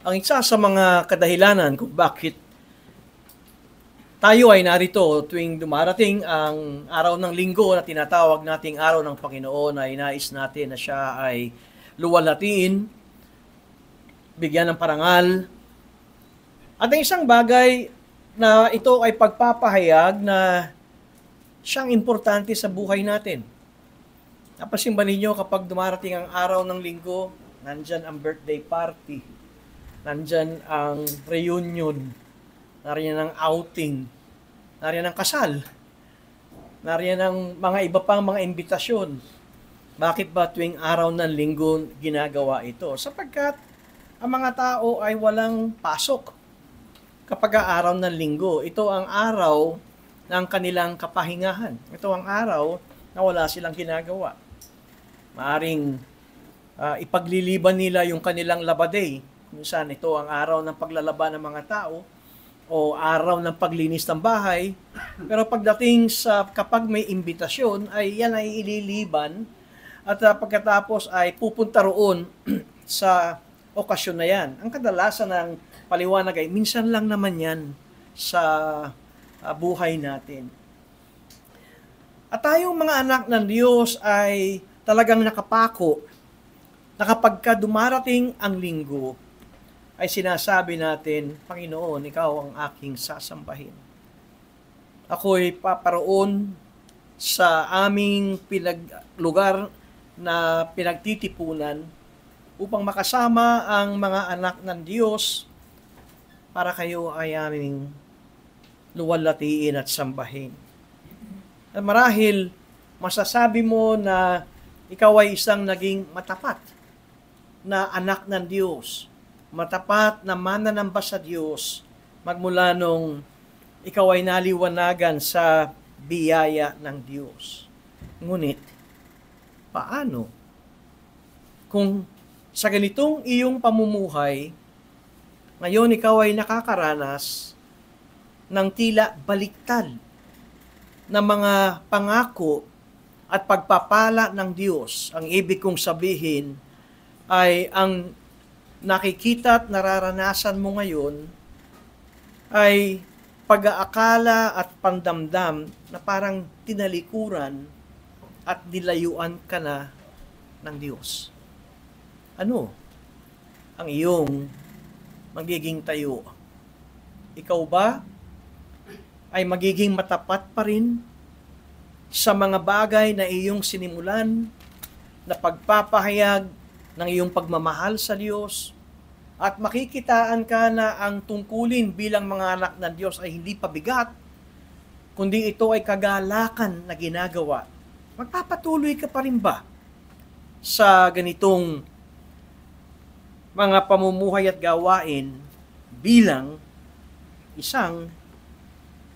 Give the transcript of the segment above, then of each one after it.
Ang isa sa mga kadahilanan kung bakit tayo ay narito tuwing dumarating ang araw ng linggo na tinatawag nating araw ng Panginoon ay nais natin na siya ay luwalhatiin, bigyan ng parangal. At ang isang bagay na ito ay pagpapahayag na siyang importante sa buhay natin. Napansin ba ninyo kapag dumarating ang araw ng linggo, nandyan ang birthday party, nandyan ang reunion, nariyan ang outing, nariyan ang kasal, nariyan ang mga iba pang mga imbitasyon. Bakit ba tuwing araw ng linggo ginagawa ito? Sapagkat ang mga tao ay walang pasok kapag araw ng linggo. Ito ang araw ng kanilang kapahingahan. Ito ang araw na wala silang ginagawa. Maaring ipagliliban nila yung kanilang labaday. Minsan ito ang araw ng paglalaba ng mga tao o araw ng paglinis ng bahay. Pero pagdating sa kapag may imbitasyon, ay yan ay ililiban at pagkatapos ay pupunta roon sa okasyon na yan. Ang kadalasan ng paliwanag ay minsan lang naman yan sa buhay natin. At tayong mga anak ng Diyos ay talagang nakapako na kapag dumarating ang linggo, ay sinasabi natin, Panginoon, Ikaw ang aking sasambahin. Ako'y paparoon sa aming lugar na pinagtitipunan upang makasama ang mga anak ng Diyos para kayo ay aming luwalhatiin at sambahin. At marahil, masasabi mo na ikaw ay isang naging matapat na anak ng Diyos, matapat na mananamba sa Diyos, magmula nung ikaw ay naliwanagan sa biyaya ng Diyos. Ngunit, paano? Kung sa ganitong iyong pamumuhay, ngayon ikaw ay nakakaranas ng tila baliktad na mga pangako at pagpapala ng Diyos. Ang ibig kong sabihin ay ang nakikita at nararanasan mo ngayon ay pag-aakala at pandamdam na parang tinalikuran at nilayuan ka na ng Diyos. Ano ang iyong magiging tayo? Ikaw ba ay magiging matapat pa rin sa mga bagay na iyong sinimulan na pagpapahayag ng iyong pagmamahal sa Diyos at makikitaan ka na ang tungkulin bilang mga anak ng Diyos ay hindi pabigat, kundi ito ay kagalakan na ginagawa? Magpapatuloy ka pa rin ba sa ganitong mga pamumuhay at gawain bilang isang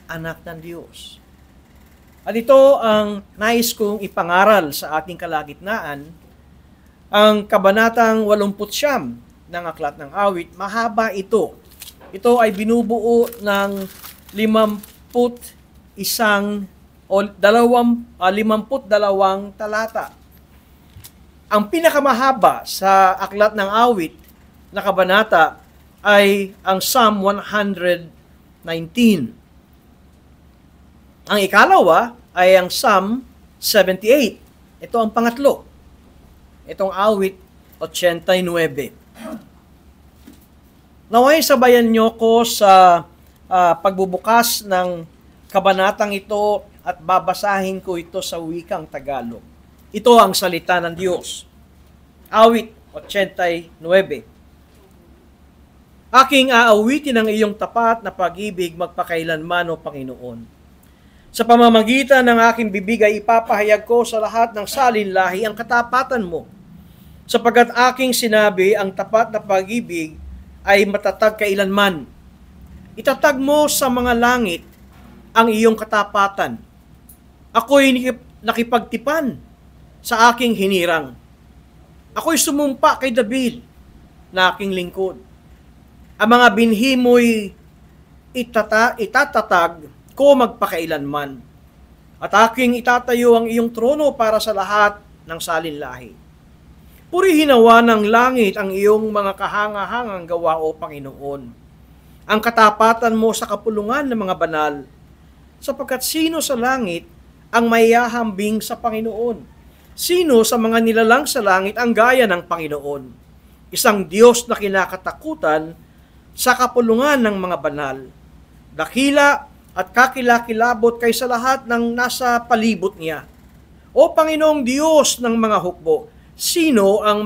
anak ng Diyos? At ito ang nais kong ipangaral sa ating kalagitnaan, ang kabanatang 89 ng Aklat ng Awit. Mahaba ito. Ito ay binubuo ng 51 o 52 talata. Ang pinakamahaba sa Aklat ng Awit na kabanata ay ang Psalm 119. Ang ikalawa ay ang Psalm 78. Ito ang pangatlo. Itong awit 89. Naway sabayan niyo ko sa pagbubukas ng kabanatang ito at babasahin ko ito sa wikang Tagalog. Ito ang salita ng Diyos. Awit 89. Aking aawitin ang iyong tapat na pag-ibig magpakailanman, O Panginoon. Sa pamamagitan ng aking bibig ay ipapahayag ko sa lahat ng salinlahi ang katapatan mo. Sapagkat aking sinabi, ang tapat na pag-ibig ay matatag kailanman. Itatag mo sa mga langit ang iyong katapatan. Ako'y nakipagtipan sa aking hinirang. Ako'y sumumpa kay David na aking lingkod. Ang mga binhi mo'y itatatag ko magpakailanman. At aking itatayo ang iyong trono para sa lahat ng salinlahi. Purihin nawa ng langit ang iyong mga kahangahangang gawa, O Panginoon. Ang katapatan mo sa kapulungan ng mga banal, sapagkat sino sa langit ang mayahambing sa Panginoon? Sino sa mga nilalang sa langit ang gaya ng Panginoon? Isang Diyos na kinakatakutan sa kapulungan ng mga banal. Dakila at kakilakilabot kaysa lahat ng nasa palibot niya. O Panginoong Diyos ng mga hukbo, sino ang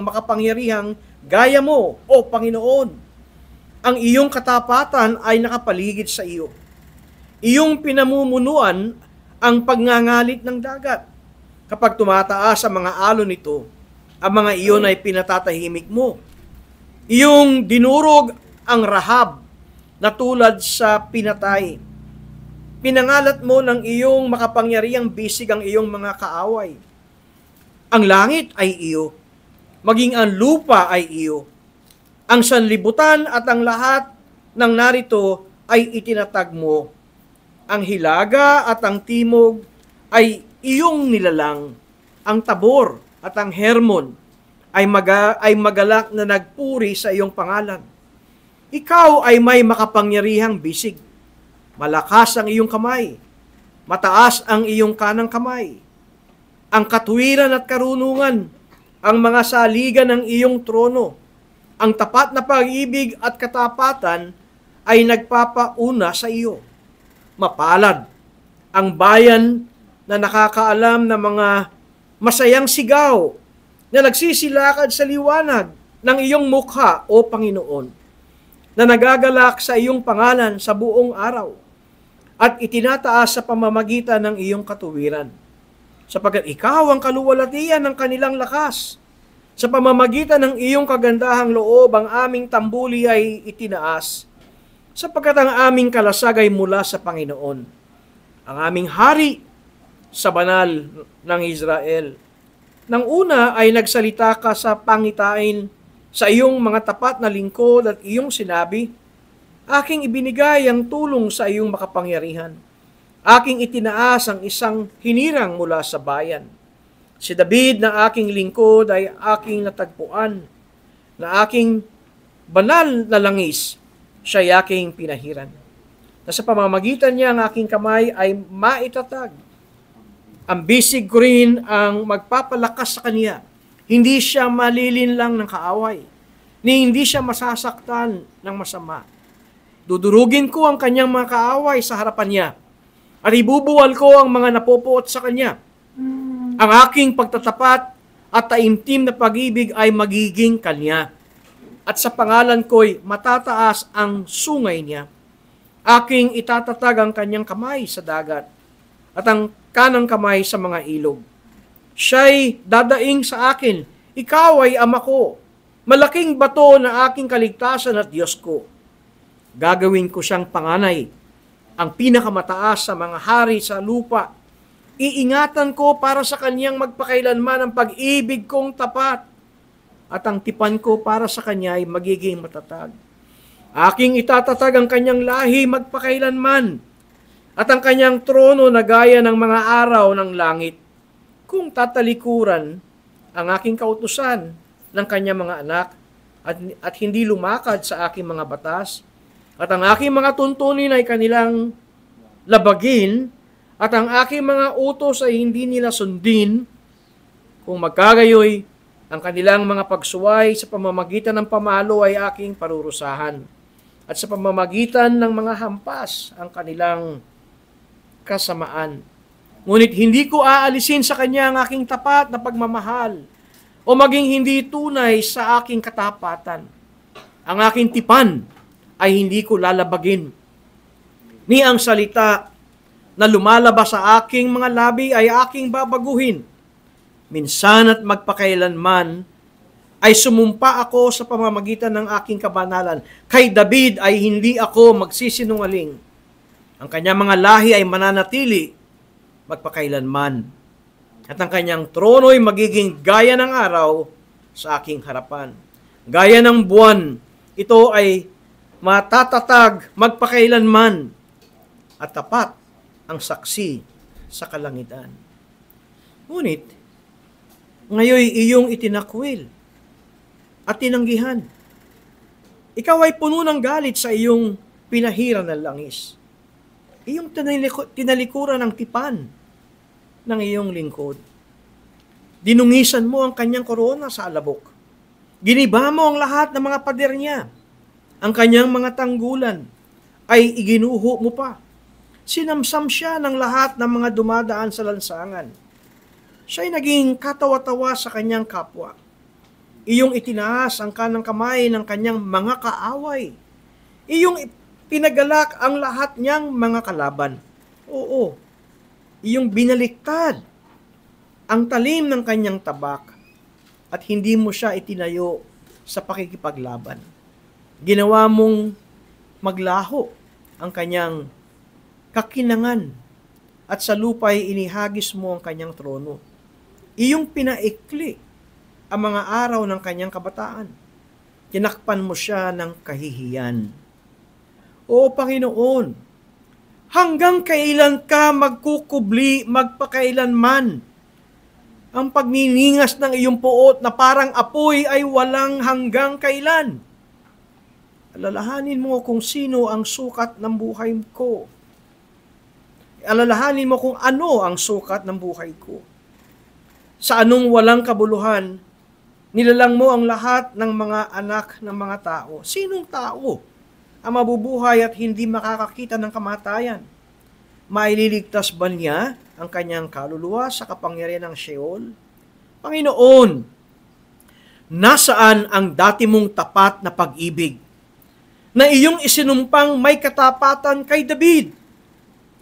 makapangyarihang gaya mo, O Panginoon? Ang iyong katapatan ay nakapaligid sa iyo. Iyong pinamumunuan ang pagngangalit ng dagat. Kapag tumataas ang mga alon nito, ang mga iyon ay pinatatahimik mo. Iyong dinurog ang Rahab na tulad sa pinatay. Pinangalat mo ng iyong makapangyarihang bisig ang iyong mga kaaway. Ang langit ay iyo, maging ang lupa ay iyo. Ang sanlibutan at ang lahat ng narito ay itinatag mo. Ang hilaga at ang timog ay iyong nilalang. Ang Tabor at ang Hermon ay magalak na nagpuri sa iyong pangalan. Ikaw ay may makapangyarihang bisig. Malakas ang iyong kamay. Mataas ang iyong kanang kamay. Ang katuwiran at karunungan, ang mga saligan ng iyong trono. Ang tapat na pag-ibig at katapatan ay nagpapauna sa iyo. Mapalad ang bayan na nakakaalam ng mga masayang sigaw na nagsisilakad sa liwanag ng iyong mukha, O Panginoon, na nagagalak sa iyong pangalan sa buong araw at itinataas sa pamamagitan ng iyong katuwiran. Sapagkat ikaw ang kaluwalhatian ng kanilang lakas. Sa pamamagitan ng iyong kagandahang loob, ang aming tambuli ay itinaas, sapagkat ang aming kalasag ay mula sa Panginoon, ang aming hari sa banal ng Israel. Nang una ay nagsalita ka sa pangitain sa iyong mga tapat na lingkod at iyong sinabi, aking ibinigay ang tulong sa iyong makapangyarihan. Aking itinaas ang isang hinirang mula sa bayan. Si David na aking lingkod ay aking natagpuan, na aking banal na langis, siya'y aking pinahiran. Na sa pamamagitan niya ang aking kamay ay maitatag. Ang bisig ko rin ang magpapalakas sa kanya. Hindi siya malilinlang ng kaaway, ni hindi siya masasaktan ng masama. Dudurugin ko ang kanyang mga kaaway sa harapan niya, at ibubuwal ko ang mga napopuot sa kanya. Ang aking pagtatapat at taimtim na pag-ibig ay magiging kanya. At sa pangalan ko'y matataas ang sungay niya. Aking itatatag ang kanyang kamay sa dagat at ang kanang kamay sa mga ilog. Siya'y dadaing sa akin, ikaw ay ama ko, malaking bato na aking kaligtasan at Diyos ko. Gagawin ko siyang panganay, ang pinakamataas sa mga hari sa lupa. Iingatan ko para sa kanyang magpakailanman ang pag-ibig kong tapat, at ang tipan ko para sa kanya ay magiging matatag. Aking itatatag ang kanyang lahi magpakailanman, at ang kanyang trono na gaya ng mga araw ng langit. Kung tatalikuran ang aking kautusan ng kanyang mga anak, at hindi lumakad sa aking mga batas, at ang aking mga tuntunin ay kanilang labagin, at ang aking mga utos ay hindi nila sundin, kung magkagayoy, ang kanilang mga pagsuway sa pamamagitan ng pamalo ay aking parurusahan, at sa pamamagitan ng mga hampas ang kanilang kasamaan. Ngunit hindi ko aalisin sa kanya ang aking tapat na pagmamahal, o maging hindi tunay sa aking katapatan. Ang aking tipan ay hindi ko lalabagin. Ni ang salita na lumalabas sa aking mga labi ay aking babaguhin. Minsan at magpakailanman ay sumumpa ako sa pamamagitan ng aking kabanalan. Kay David ay hindi ako magsisinungaling. Ang kanyang mga lahi ay mananatili magpakailanman. At ang kanyang trono ay magiging gaya ng araw sa aking harapan. Gaya ng buwan, ito ay matatatag magpakailanman, at tapat ang saksi sa kalangitan. Ngunit, Ngayon iyong itinakwil at tinanggihan. Ikaw ay puno ng galit sa iyong pinahiran ng langis. Iyong tinalikuran ng tipan ng iyong lingkod. Dinungisan mo ang kanyang korona sa alabok. Giniba mo ang lahat ng mga pader niya. Ang kanyang mga tanggulan ay iginuho mo pa. Sinamsam siya ng lahat ng mga dumadaan sa lansangan. Siya'y naging katawa-tawa sa kanyang kapwa. Iyong itinaas ang kanang kamay ng kanyang mga kaaway. Iyong pinagalak ang lahat niyang mga kalaban. Oo, iyong binaliktad ang talim ng kanyang tabak at hindi mo siya itinayo sa pakikipaglaban. Ginawa mong maglaho ang kanyang kakinangan at sa lupa'y inihagis mo ang kanyang trono. Iyong pinaikli ang mga araw ng kanyang kabataan. Tinakpan mo siya ng kahihiyan. O Panginoon, hanggang kailan ka magkukubli magpakailanman? Ang pagniningas ng iyong puot na parang apoy ay walang hanggang kailan. Alalahanin mo kung sino ang sukat ng buhay ko. Alalahanin mo kung ano ang sukat ng buhay ko. Sa anong walang kabuluhan, nilalang mo ang lahat ng mga anak ng mga tao. Sinong tao ang mabubuhay at hindi makakakita ng kamatayan? Maililigtas ba niya ang kanyang kaluluwa sa kapangyarihan ng Sheol? Panginoon, nasaan ang dati mong tapat na pag-ibig na iyong isinumpang may katapatan kay David?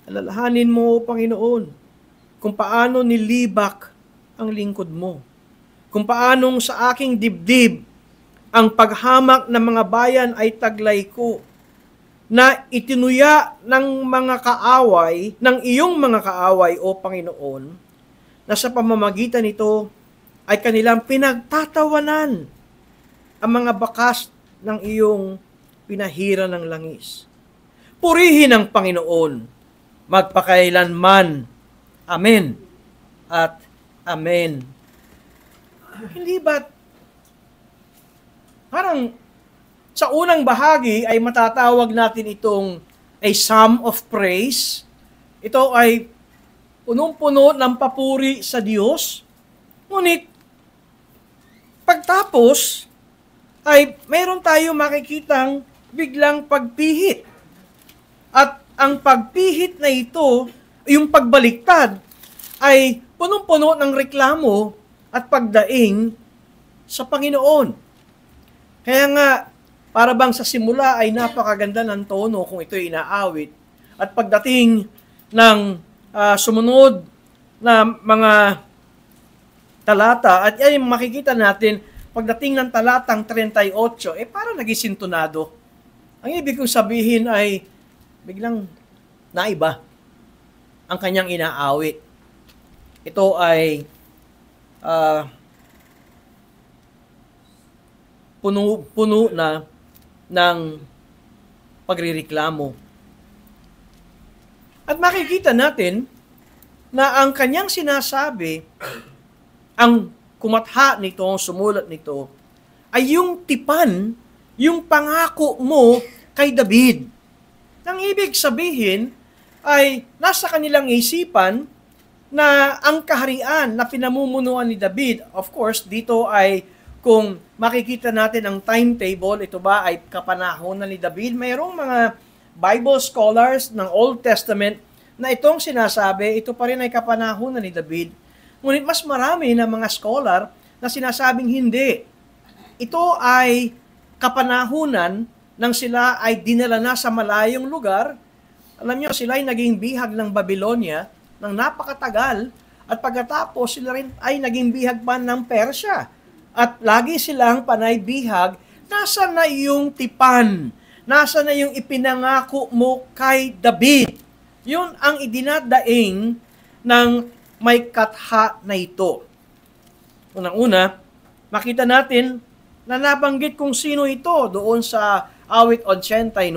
Alalahanin mo, Panginoon, kung paano nilibak ang lingkod mo, kung paanong sa aking dibdib ang paghamak ng mga bayan ay taglay ko, na itinuya ng mga kaaway, ng iyong mga kaaway, o Panginoon, na sa pamamagitan nito ay kanilang pinagtatawanan ang mga bakas ng iyong pinahira ng langis. Purihin ang Panginoon, magpakailanman. Amen at amen. Hindi ba parang sa unang bahagi ay matatawag natin itong a psalm of praise. Ito ay punong-puno ng papuri sa Diyos. Ngunit, pagtapos, ay mayroon tayo makikitang biglang pagpihit. At ang pagpihit na ito, yung pagbaliktad, ay punong-puno ng reklamo at pagdaing sa Panginoon. Kaya nga, para bang sa simula ay napakaganda ng tono kung ito'y inaawit. At pagdating ng sumunod na mga talata, at ay makikita natin, pagdating ng talatang 38, parang naging sintonado. Ang ibig kong sabihin ay biglang naiba ang kanyang inaawit. Ito ay puno na ng pagrireklamo. At makikita natin na ang kanyang sinasabi, ang kumatha nito, sumulat nito, ay yung tipan, yung pangako mo kay David. Nang ibig sabihin ay nasa kanilang isipan na ang kaharian na pinamumunuan ni David, of course, dito ay kung makikita natin ang timetable, ito ba ay kapanahonan ni David? Mayroong mga Bible scholars ng Old Testament na itong sinasabi, ito pa rin ay kapanahonan ni David. Ngunit mas marami na mga scholar na sinasabing hindi. Ito ay kapanahunan nang sila ay dinala na sa malayong lugar. Alam niyo, sila ay naging bihag ng Babylonia ng napakatagal at pagkatapos sila rin ay naging bihag pa ng Persya. At lagi silang panay bihag, nasa na yung tipan? Nasa na yung ipinangako mo kay David? Yun ang idinadaing ng may katha na ito. Unang-una, makita natin na nabanggit kung sino ito doon sa awit 89,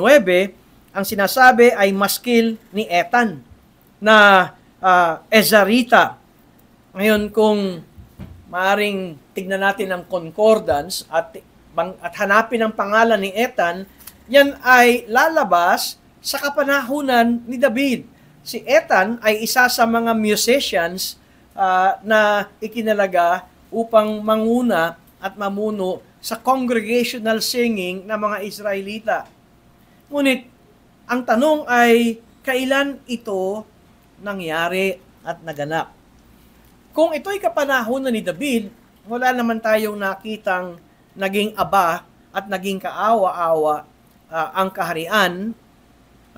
ang sinasabi ay maskil ni Etan na Ezarita. Ngayon, kung maaring tignan natin ang concordance at hanapin ang pangalan ni Ethan, yan ay lalabas sa kapanahunan ni David. Si Ethan ay isa sa mga musicians na ikinalaga upang manguna at mamuno sa congregational singing ng mga Israelita. Ngunit, ang tanong ay, kailan ito nangyari at naganap? Kung ito'y kapanahunan ni David, wala naman tayong nakitang naging aba at naging kaawa-awa ang kaharian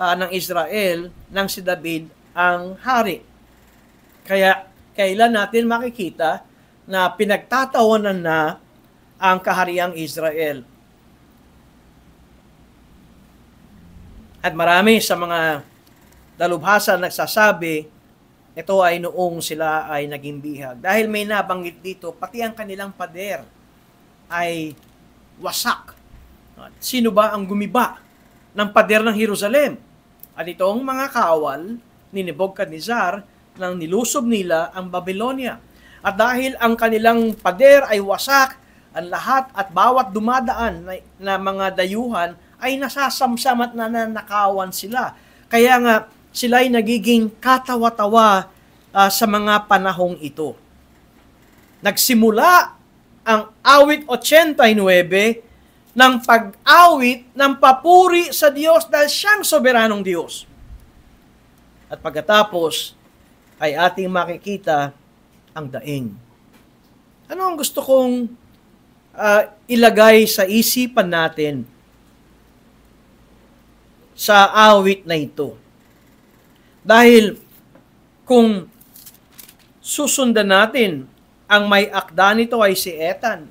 ng Israel nang si David ang hari. Kaya kailan natin makikita na pinagtatawanan na ang kahariang Israel? At marami sa mga dalubhasa nagsasabi, ito ay noong sila ay naging bihag. Dahil may nabanggit dito, pati ang kanilang pader ay wasak. Sino ba ang gumiba ng pader ng Jerusalem? At itong mga kawal ni Nebuchadnezzar nang nilusob nila ang Babylonia. At dahil ang kanilang pader ay wasak, ang lahat at bawat dumadaan na mga dayuhan ay nasasamsam at nananakawan sila. Kaya nga, sila ay nagiging katawa-tawa sa mga panahong ito. Nagsimula ang awit 89 ng pag-awit ng papuri sa Diyos dahil siyang soberanong Diyos. At pagkatapos ay ating makikita ang daing. Ano ang gusto kong ilagay sa isipan natin sa awit na ito? Dahil kung susundan natin, ang may akda nito ay si Ethan.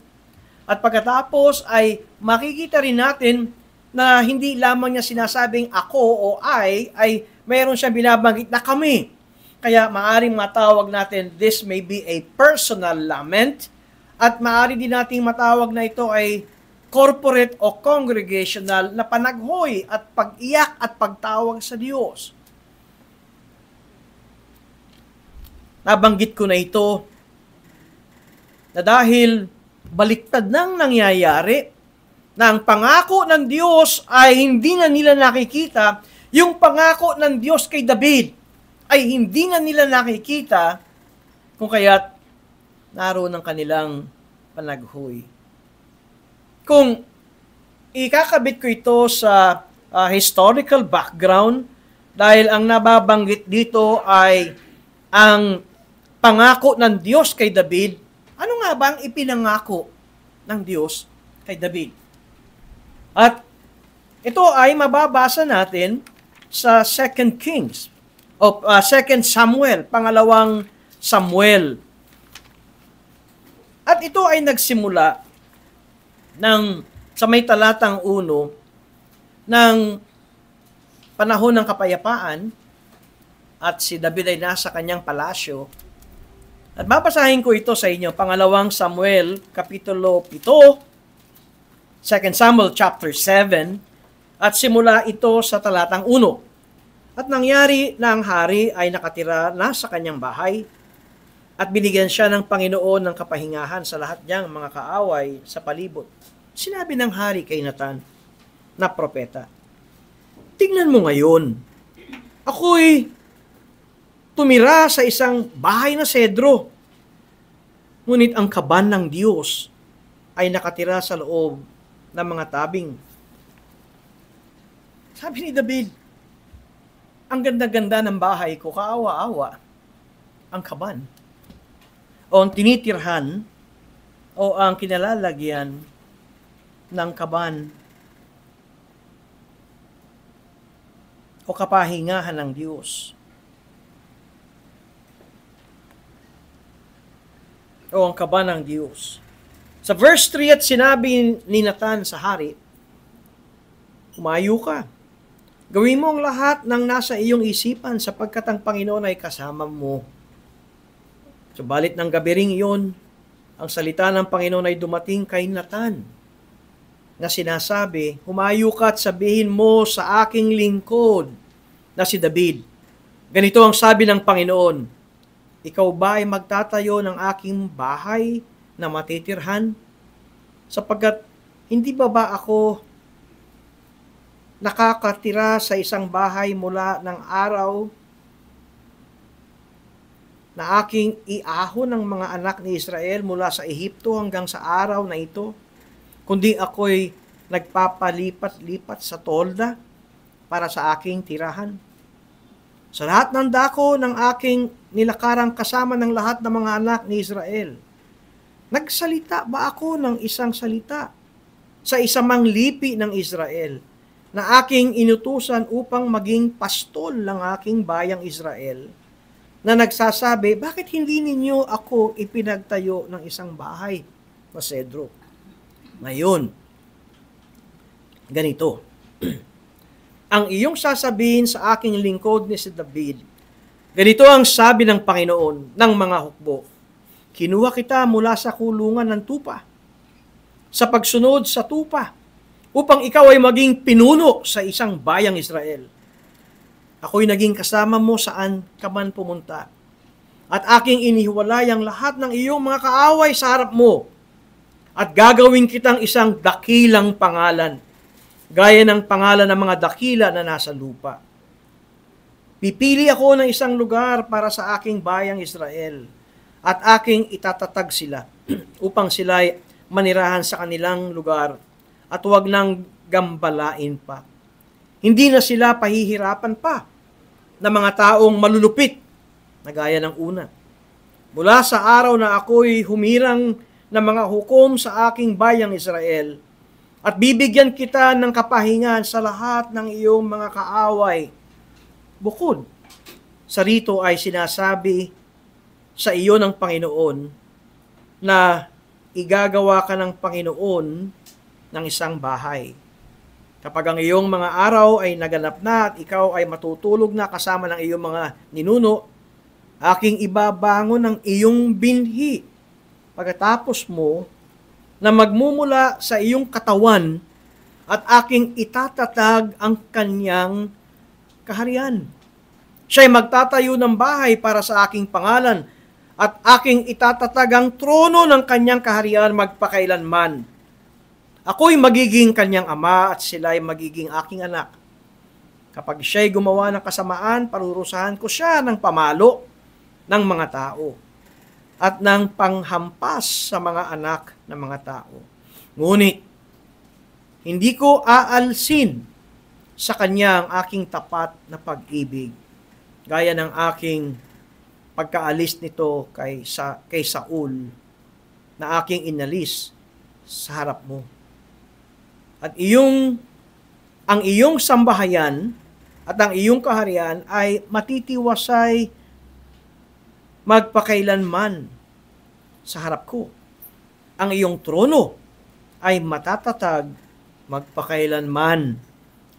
At pagkatapos ay makikita rin natin na hindi lamang niya sinasabing ako o ay mayroon siyang binabanggit na kami. Kaya maaring matawag natin, this may be a personal lament, at maaari din nating matawag na ito ay corporate o congregational na panaghoy at pag-iyak at pagtawag sa Diyos. Nabanggit ko na ito na dahil baliktad nang nangyayari na ang pangako ng Diyos ay hindi na nila nakikita, yung pangako ng Diyos kay David ay hindi na nila nakikita, kung kaya't naroon ang kanilang panaghoy. Kung ikakabit ko ito sa historical background, dahil ang nababanggit dito ay ang pangako ng Diyos kay David, ano nga ba ang ipinangako ng Diyos kay David? At ito ay mababasa natin sa 2 Kings, o 2 Samuel, pangalawang Samuel. At ito ay nagsimula sa may talatang 1 ng panahon ng kapayapaan at si David ay nasa kanyang palasyo. At babasahin ko ito sa inyo, pangalawang Samuel, kapitulo 7, 2 Samuel chapter 7, at simula ito sa talatang 1. At nangyari na ang hari ay nakatira na sa kanyang bahay, at binigyan siya ng Panginoon ng kapahingahan sa lahat niyang mga kaaway sa palibot. Sinabi ng hari kay Nathan na propeta, tingnan mo ngayon, ako'y tumira sa isang bahay na sedro, ngunit ang kaban ng Diyos ay nakatira sa loob ng mga tabing. Sabi ni David, ang ganda-ganda ng bahay ko, kaawa-awa ang kaban, o ang tinitirhan, o ang kinalalagyan ng kaban, o kapahingahan ng Diyos. O ang kaban ng Diyos. Sa verse 3, at sinabi ni Nathan sa hari, umayo ka. Gawin mo ang lahat ng nasa iyong isipan sapagkat ang Panginoon ay kasama mo. Subalit ng gabi ring iyon, ang salita ng Panginoon ay dumating kay Nathan na sinasabi, humayo ka at sabihin mo sa aking lingkod na si David. Ganito ang sabi ng Panginoon, ikaw ba ay magtatayo ng aking bahay na matitirhan? Sapagkat hindi ba ako nakakatira sa isang bahay mula ng araw na aking iahon ng mga anak ni Israel mula sa Ehipto hanggang sa araw na ito, kundi ako'y nagpapalipat-lipat sa tolda para sa aking tirahan. Sa lahat ng dako ng aking nilakarang kasama ng lahat ng mga anak ni Israel, nagsalita ba ako ng isang salita sa isamang lipi ng Israel na aking inutusan upang maging pastol ng aking bayang Israel, na nagsasabi, bakit hindi ninyo ako ipinagtayo ng isang bahay na sedro? Ngayon, ganito. Ang iyong sasabihin sa aking lingkod ni si David, ganito ang sabi ng Panginoon ng mga hukbo, kinuha kita mula sa kulungan ng tupa, sa pagsunod sa tupa, upang ikaw ay maging pinuno sa isang bayang Israel. Ako'y naging kasama mo saan ka man pumunta, at aking inihiwalay ang lahat ng iyong mga kaaway sa harap mo, at gagawin kitang isang dakilang pangalan, gaya ng pangalan ng mga dakila na nasa lupa. Pipili ako ng isang lugar para sa aking bayang Israel, at aking itatatag sila, upang sila'y manirahan sa kanilang lugar, at huwag nang gambalain pa. Hindi na sila pahihirapan pa ng mga taong malulupit na gaya ng una. Mula sa araw na ako'y humirang ng mga hukom sa aking bayang Israel, at bibigyan kita ng kapahingan sa lahat ng iyong mga kaaway. Bukod sa rito ay sinasabi sa iyo ng Panginoon na igagawa ka ng Panginoon ng isang bahay. Kapag ang iyong mga araw ay naganap na at ikaw ay matutulog na kasama ng iyong mga ninuno, aking ibabangon ng iyong binhi pagkatapos mo na magmumula sa iyong katawan, at aking itatatag ang kanyang kaharian. Siya'y magtatayo ng bahay para sa aking pangalan, at aking itatatag ang trono ng kanyang kaharian magpakailanman. Ako'y magiging kanyang ama at sila'y magiging aking anak. Kapag siya'y gumawa ng kasamaan, parurusahan ko siya ng pamalo ng mga tao at ng panghampas sa mga anak ng mga tao. Ngunit, hindi ko aalsin sa kanya ang aking tapat na pag-ibig, gaya ng aking pagkaalis nito kay Saul na aking inalis sa harap mo. At ang iyong sambahayan at ang iyong kaharian ay matitiwasay magpakailanman sa harap ko. Ang iyong trono ay matatatag magpakailanman.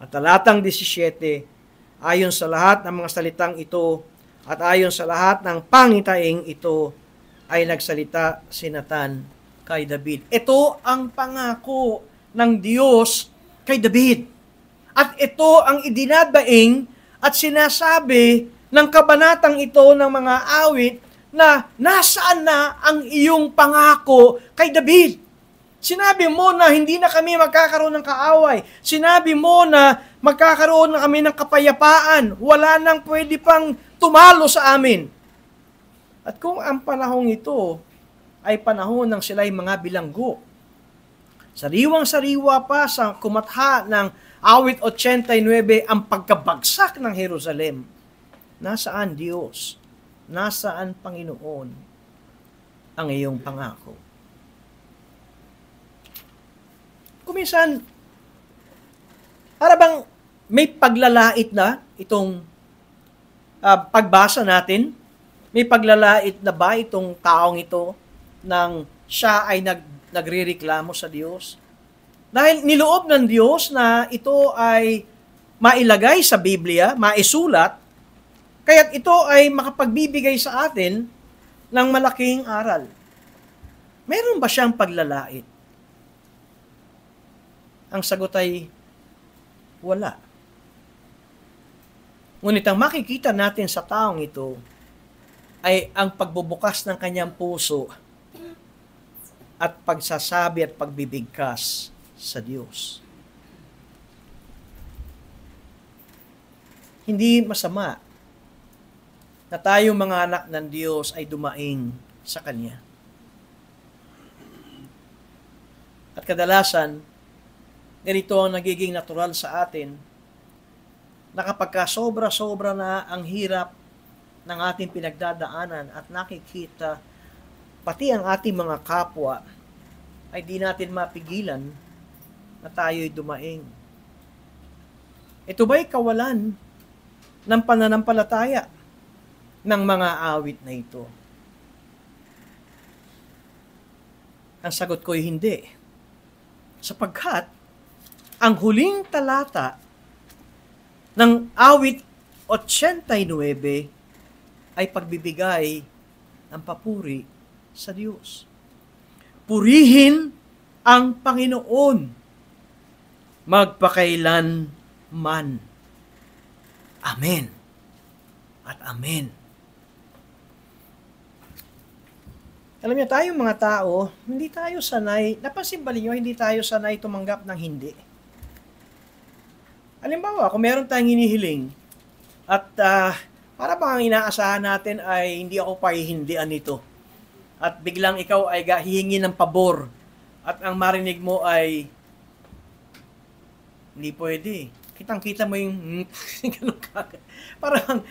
At talatang 17, ayon sa lahat ng mga salitang ito at ayon sa lahat ng pangitaing ito ay nagsalita si Nathan kay David. Ito ang pangako ng Diyos kay David. At ito ang idinadaing at sinasabi ng kabanatang ito ng mga awit na nasaan na ang iyong pangako kay David. Sinabi mo na hindi na kami magkakaroon ng kaaway. Sinabi mo na magkakaroon na kami ng kapayapaan. Wala nang pwede pang tumalo sa amin. At kung ang panahong ito ay panahon ng sila'y mga bilanggo, sariwang-sariwa pa sa kumatha ng awit 89 ang pagkabagsak ng Jerusalem. Nasaan Diyos? Nasaan Panginoon ang iyong pangako? Kuminsan, para bang may paglalait na itong pagbasa natin? May paglalait na ba itong taong ito nang siya ay nagrereklamo sa Diyos? Dahil niloob ng Diyos na ito ay mailagay sa Biblia, maisulat, kaya't ito ay makapagbibigay sa atin ng malaking aral. Meron ba siyang paglalait? Ang sagot ay wala. Ngunit ang makikita natin sa taong ito ay ang pagbubukas ng kanyang puso at pagsasabi at pagbibigkas sa Diyos. Hindi masama na tayo mga anak ng Diyos ay dumaing sa Kanya. At kadalasan, ganito ang nagiging natural sa atin, na kapag sobra-sobra na ang hirap ng ating pinagdadaanan at nakikita pati ang ating mga kapwa, ay di natin mapigilan na tayo'y dumaing. Ito ba'y kawalan ng pananampalataya ng mga awit na ito? Ang sagot ko ay hindi. Sapagkat ang huling talata ng awit 89 ay pagbibigay ng papuri sa Diyos. Purihin ang Panginoon magpakailan man. Amen at amen. Alam niyo, tayong mga tao, hindi tayo sanay, napansin ba niyo, hindi tayo sanay tumanggap ng hindi. Halimbawa, kung meron tayong hinihiling, at para bang ang inaasahan natin ay hindi ako pahihindian nito, at biglang ikaw ay hihingi ng pabor, at ang marinig mo ay, hindi pwede. Kitang-kita mo yung, ganun kagad. Parang,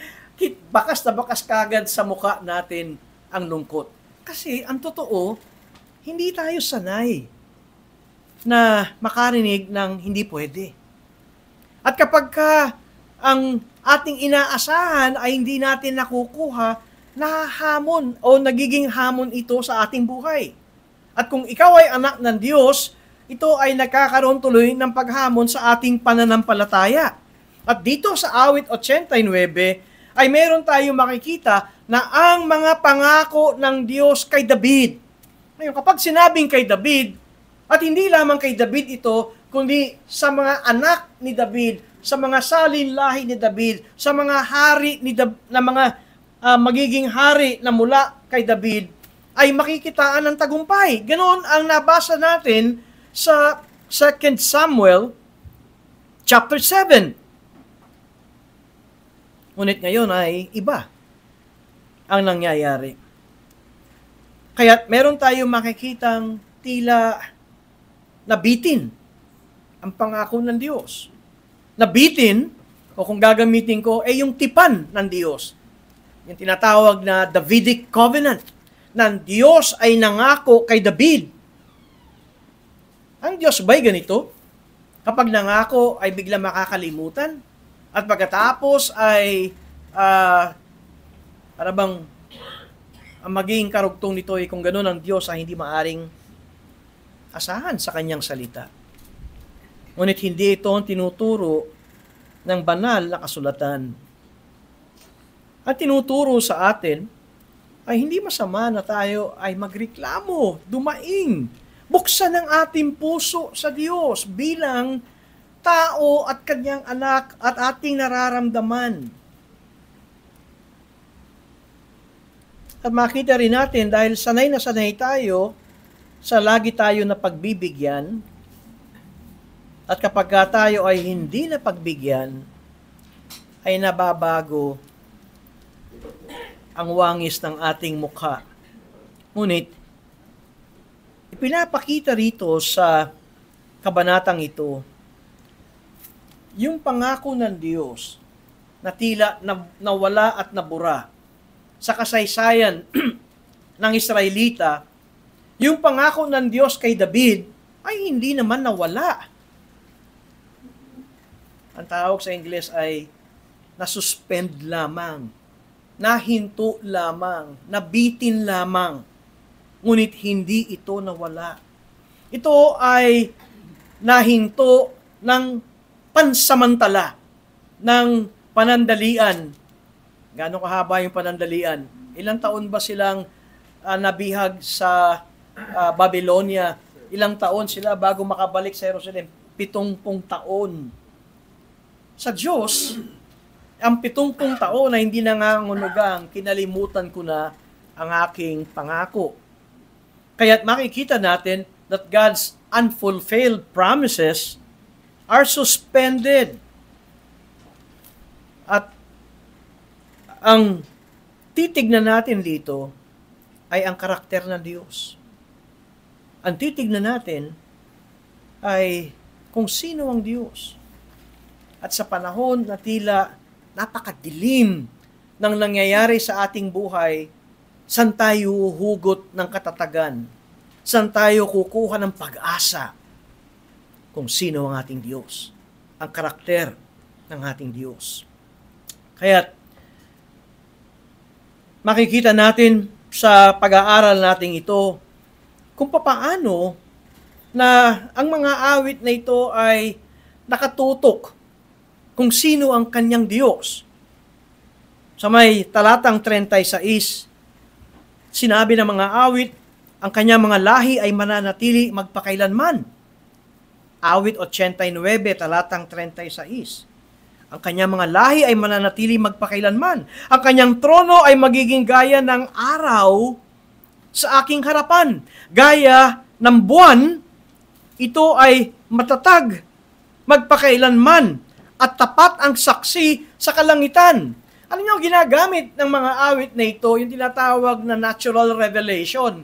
bakas na bakas kagad sa mukha natin ang lungkot. Kasi, ang totoo, hindi tayo sanay na makarinig ng hindi pwede. At kapag ang ating inaasahan ay hindi natin nakukuha, nahahamon o nagiging hamon ito sa ating buhay. At kung ikaw ay anak ng Diyos, ito ay nagkakaroon tuloy ng paghamon sa ating pananampalataya. At dito sa awit 89, ay meron tayong makikita na ang mga pangako ng Diyos kay David. Ngayon, kapag sinabing kay David, at hindi lamang kay David ito, kundi sa mga anak ni David, sa mga salin-lahi ni David, sa mga hari na mga magiging hari na mula kay David, ay makikitaan ng tagumpay. Ganon ang nabasa natin sa 2 Samuel chapter 7. Ngunit ngayon ay iba ang nangyayari. Kaya meron tayong makikitang tila nabitin ang pangako ng Diyos. Nabitin, o kung gagamitin ko, ay yung tipan ng Diyos. Yung tinatawag na Davidic Covenant, ng Diyos ay nangako kay David. Ang Diyos ba'y ganito? Kapag nangako ay bigla makakalimutan? At pagkatapos ay para bang ang magiging karugtong nito ay kung gano'n ang Diyos ay hindi maaring asahan sa kanyang salita. Ngunit hindi ito ang tinuturo ng banal na kasulatan. At tinuturo sa atin ay hindi masama na tayo ay magreklamo, dumaing, buksan ang ating puso sa Diyos bilang tao at kanyang anak at ating nararamdaman. At makita rin natin dahil sanay na sanay tayo sa lagi tayo na pagbibigyan, at kapag tayo ay hindi na pagbigyan, ay nababago ang wangis ng ating mukha. Ngunit, ipinapakita rito sa kabanatang ito, yung pangako ng Diyos na tila nawala at nabura sa kasaysayan ng Israelita, yung pangako ng Diyos kay David ay hindi naman nawala. Ang tawag sa Ingles ay nasuspend lamang, nahinto lamang, nabitin lamang. Ngunit hindi ito nawala. Ito ay nahinto ng pansamantala, ng panandalian. Gaano kahaba yung panandalian? Ilang taon ba silang nabihag sa Babylonia? Ilang taon sila bago makabalik sa Jerusalem? 70 taon. Sa Diyos, ang 70 taon na hindi nangangunugang, kinalimutan ko na ang aking pangako. Kaya't makikita natin that God's unfulfilled promises are suspended. At ang titignan natin dito ay ang karakter ng Diyos. Ang titignan natin ay kung sino ang Diyos. At sa panahon na tila napakadilim ng nangyayari sa ating buhay, saan tayo hugot ng katatagan? Saan tayo kukuha ng pag-asa? Kung sino ang ating Diyos. Ang karakter ng ating Diyos. Kaya makikita natin sa pag-aaral natin ito kung paano na ang mga awit na ito ay nakatutok kung sino ang kanyang Diyos. Sa may talatang 36, sinabi ng mga awit, ang kanyang mga lahi ay mananatili magpakailanman. Awit 89, talatang 36. Ang kanyang mga lahi ay mananatili magpakailanman. Ang kanyang trono ay magiging gaya ng araw sa aking harapan. Gaya ng buwan, ito ay matatag, magpakailanman, at tapat ang saksi sa kalangitan. Ano nyo ginagamit ng mga awit na ito, yung tinatawag na natural revelation?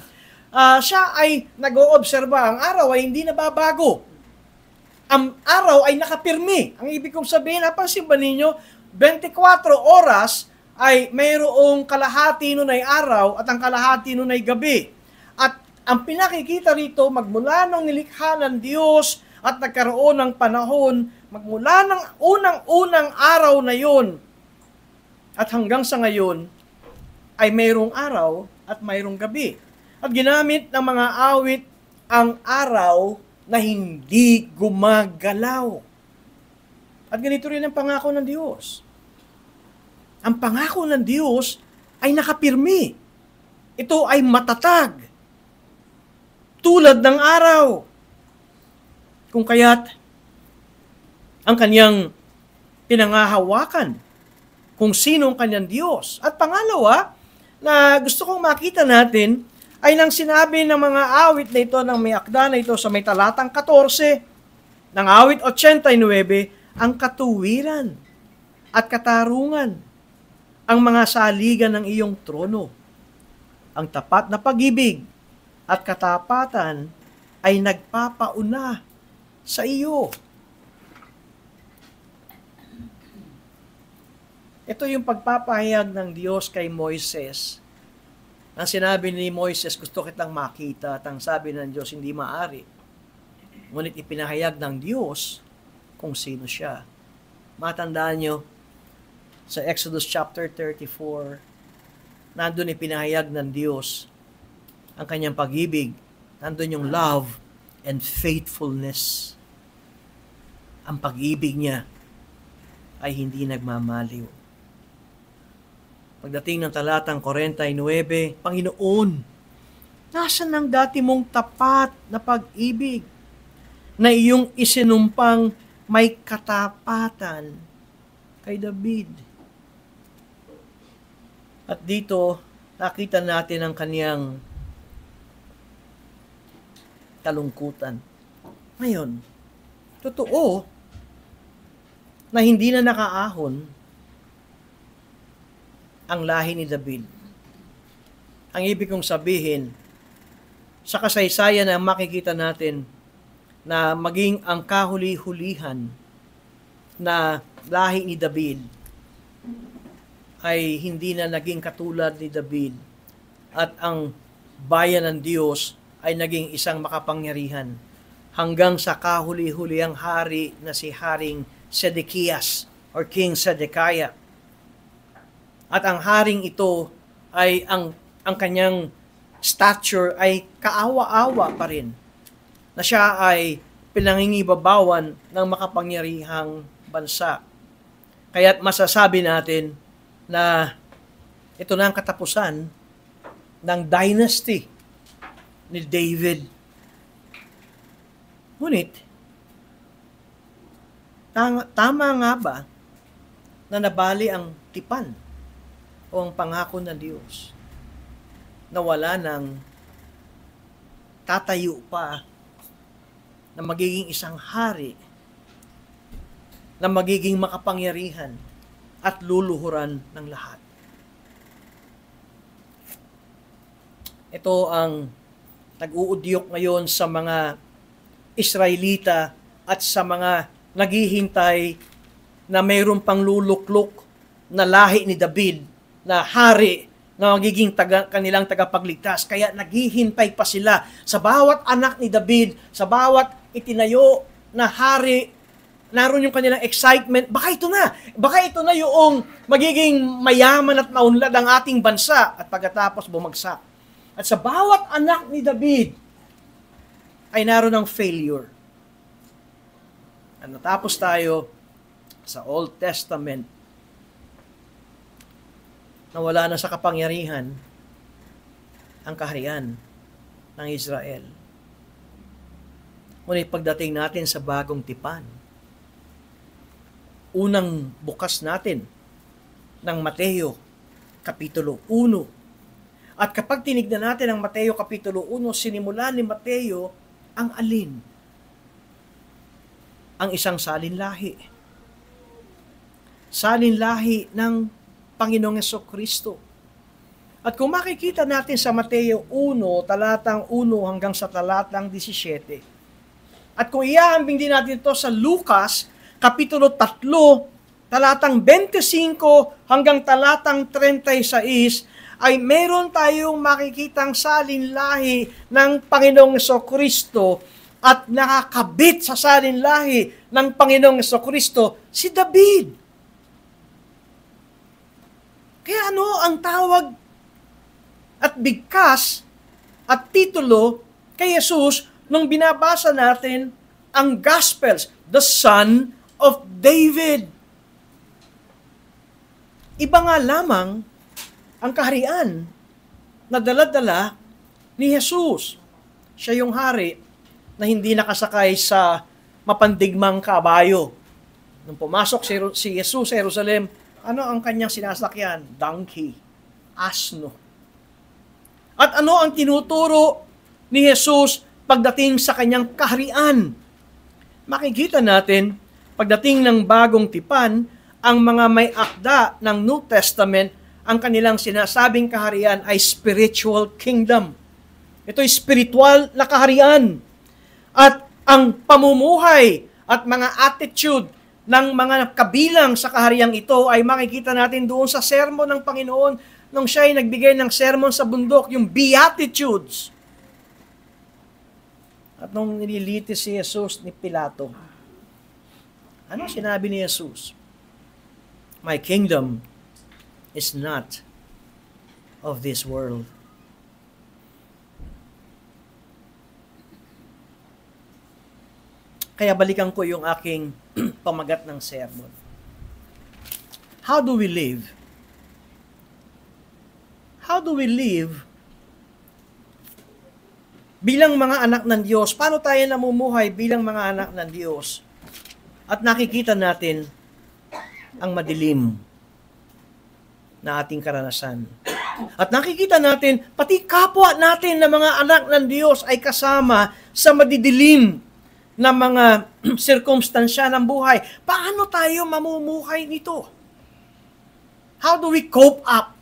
Siya ay nag-oobserba, ang araw ay hindi nababago. Ang araw ay nakapirmi. Ang ibig kong sabihin, napansin ba ninyo, 24 oras ay mayroong kalahati nun ay araw at ang kalahati nun ay gabi. At ang pinakikita rito, magmula nung nilikha ng Diyos at nagkaroon ng panahon, magmula ng unang-unang araw na yun at hanggang sa ngayon, ay mayroong araw at mayroong gabi. At ginamit ng mga awit ang araw na hindi gumagalaw. At ganito rin ang pangako ng Diyos. Ang pangako ng Diyos ay nakapirmi. Ito ay matatag. Tulad ng araw. Kung kaya't ang kanyang pinangahawakan kung sino ang kanyang Diyos. At pangalawa, na gusto kong makita natin, ay nang sinabi ng mga awit na ito, ng may akda na ito sa may talatang 14, ng awit 89, ang katuwiran at katarungan, ang mga saligan ng iyong trono. Ang tapat na pag-ibig at katapatan ay nagpapauna sa iyo. Ito yung pagpapahayag ng Diyos kay Moises. Ang sinabi ni Moises, gusto kitang makita, at ang sabi ng Diyos, hindi maaari. Ngunit ipinahayag ng Diyos kung sino siya. Matandaan nyo, sa Exodus chapter 34, nandun ipinahayag ng Diyos ang kanyang pag-ibig. Nandun yung love and faithfulness. Ang pag-ibig niya ay hindi nagmamaliw. Pagdating ng talatang 49, Panginoon, nasan ang dati mong tapat na pag-ibig na iyong isinumpang may katapatan kay David? At dito, nakita natin ang kaniyang kalungkutan. Ngayon, totoo na hindi na nakaahon ang lahi ni David. Ang ibig kong sabihin, sa kasaysayan na makikita natin na maging ang kahuli-hulihan na lahi ni David ay hindi na naging katulad ni David at ang bayan ng Diyos ay naging isang makapangyarihan hanggang sa kahuli-hulihang hari na si Haring Sedekias or King Zedekiah. At ang haring ito ay ang kanyang stature ay kaawa-awa pa rin. Na siya ay pinangingibabawan ng makapangyarihang bansa. Kaya't masasabi natin na ito na ang katapusan ng dynasty ni David. Ngunit, tama nga ba na nabali ang tipan o ang pangako ng Diyos na wala ng tatayo pa na magiging isang hari na magiging makapangyarihan at luluhuran ng lahat. Ito ang nag-uudyok ngayon sa mga Israelita at sa mga naghihintay na mayroon pang luluklok na lahi ni David na hari na magiging kanilang tagapagligtas. Kaya naghihintay pa sila sa bawat anak ni David, sa bawat itinayo na hari, naroon yung kanilang excitement. Baka ito na yung magiging mayaman at maunlad ang ating bansa at pagkatapos bumagsak. At sa bawat anak ni David ay naroon ang failure. At natapos tayo sa Old Testament na wala na sa kapangyarihan ang kaharian ng Israel. Ngunit pagdating natin sa bagong tipan, unang bukas natin ng Mateo Kapitulo 1. At kapag tinignan natin ang Mateo Kapitulo 1, sinimula ni Mateo ang alin? Ang isang salinlahi. Salinlahi ng Panginoong Jesucristo. At kung makikita natin sa Mateo 1, talatang 1 hanggang sa talatang 17, at kung iahambing din natin ito sa Lucas, Kapitulo 3, talatang 25 hanggang talatang 36, ay meron tayong makikitang salinlahi ng Panginoong Jesucristo at nakakabit sa salinlahi ng Panginoong Jesucristo si David. Kaya ano ang tawag at bigkas at titulo kay Jesus nung binabasa natin ang Gospels, the Son of David. Iba nga lamang ang kaharian na dala-dala ni Jesus. Siya yung hari na hindi nakasakay sa mapandigmang kabayo. Nung pumasok si Jesus sa Jerusalem, ano ang kanyang sinasakyan? Donkey, asno. At ano ang tinuturo ni Jesus pagdating sa kanyang kaharian? Makikita natin, pagdating ng bagong tipan, ang mga may akda ng New Testament, ang kanilang sinasabing kaharian ay spiritual kingdom. Ito ay spiritual na kaharian. At ang pamumuhay at mga attitude ng mga kabilang sa kahariang ito ay makikita natin doon sa sermon ng Panginoon nung siya ay nagbigay ng sermon sa bundok, yung Beatitudes. At nung nililitis si Jesus ni Pilato, ano sinabi ni Jesus? My kingdom is not of this world. Kaya balikan ko yung aking pamagat ng sermon. How do we live? How do we live bilang mga anak ng Diyos? Paano tayo namumuhay bilang mga anak ng Diyos? At nakikita natin ang madilim na ating karanasan. At nakikita natin, pati kapwa natin na mga anak ng Diyos ay kasama sa madidilim na mga sirkumstansya ng buhay. Paano tayo mamumuhay nito? How do we cope up?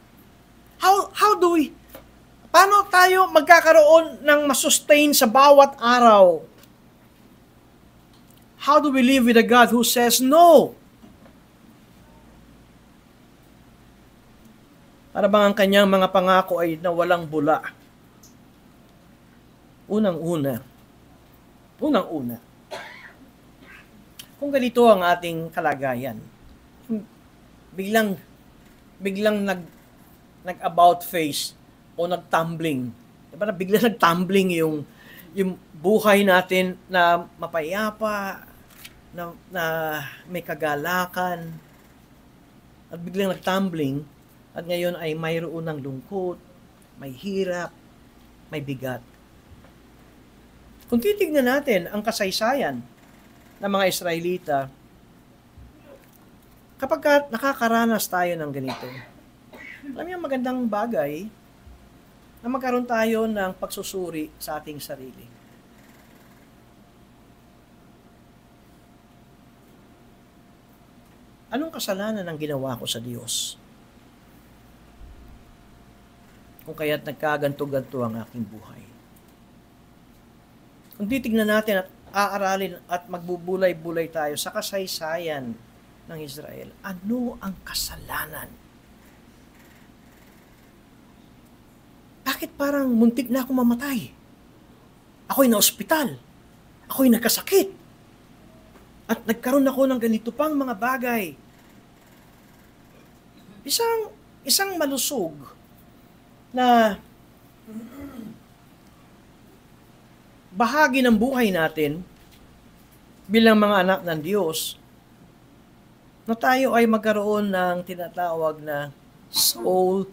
Paano tayo magkakaroon ng masustain sa bawat araw? How do we live with a God who says no? Para bang ang kanyang mga pangako ay nawalang bula? Unang-una, kung ganito ang ating kalagayan, biglang nag-about face o nag-tumbling. Diba na biglang nag-tumbling yung buhay natin na mapayapa, na may kagalakan, at biglang nag-tumbling, at ngayon ay mayroon ng lungkot, may hirap, may bigat. Kung titignan natin ang kasaysayan ng mga Israelita, kapag nakakaranas tayo ng ganito, alam niyo, magandang bagay na magkaroon tayo ng pagsusuri sa ating sarili. Anong kasalanan ang ginawa ko sa Diyos? Kung kaya't nagkaganto-ganto ang aking buhay. Kung titignan natin at aaralin at magbubulay-bulay tayo sa kasaysayan ng Israel, ano ang kasalanan? Bakit parang muntik na akong mamatay? Ako'y na-ospital. Ako'y nagkasakit. At nagkaroon ako ng ganito pang mga bagay. Isang malusog na bahagi ng buhay natin bilang mga anak ng Diyos na tayo ay magkaroon ng tinatawag na soul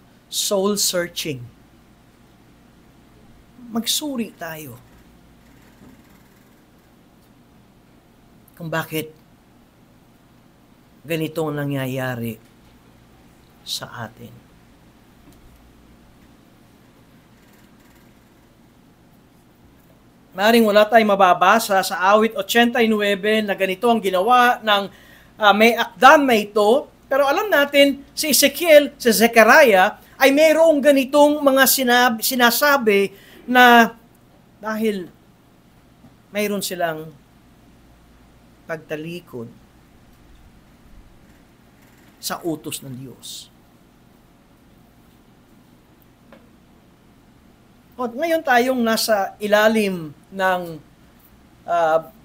searching. Magsuri tayo kung bakit ganitong nangyayari sa atin. Maring wala tayong mababasa sa awit 89 na ganito ang ginawa ng may akdan na ito, pero alam natin si Ezekiel, si Zechariah ay mayroong ganitong mga sinasabi na dahil mayroon silang pagtalikod sa utos ng Diyos. At ngayon tayong nasa ilalim ng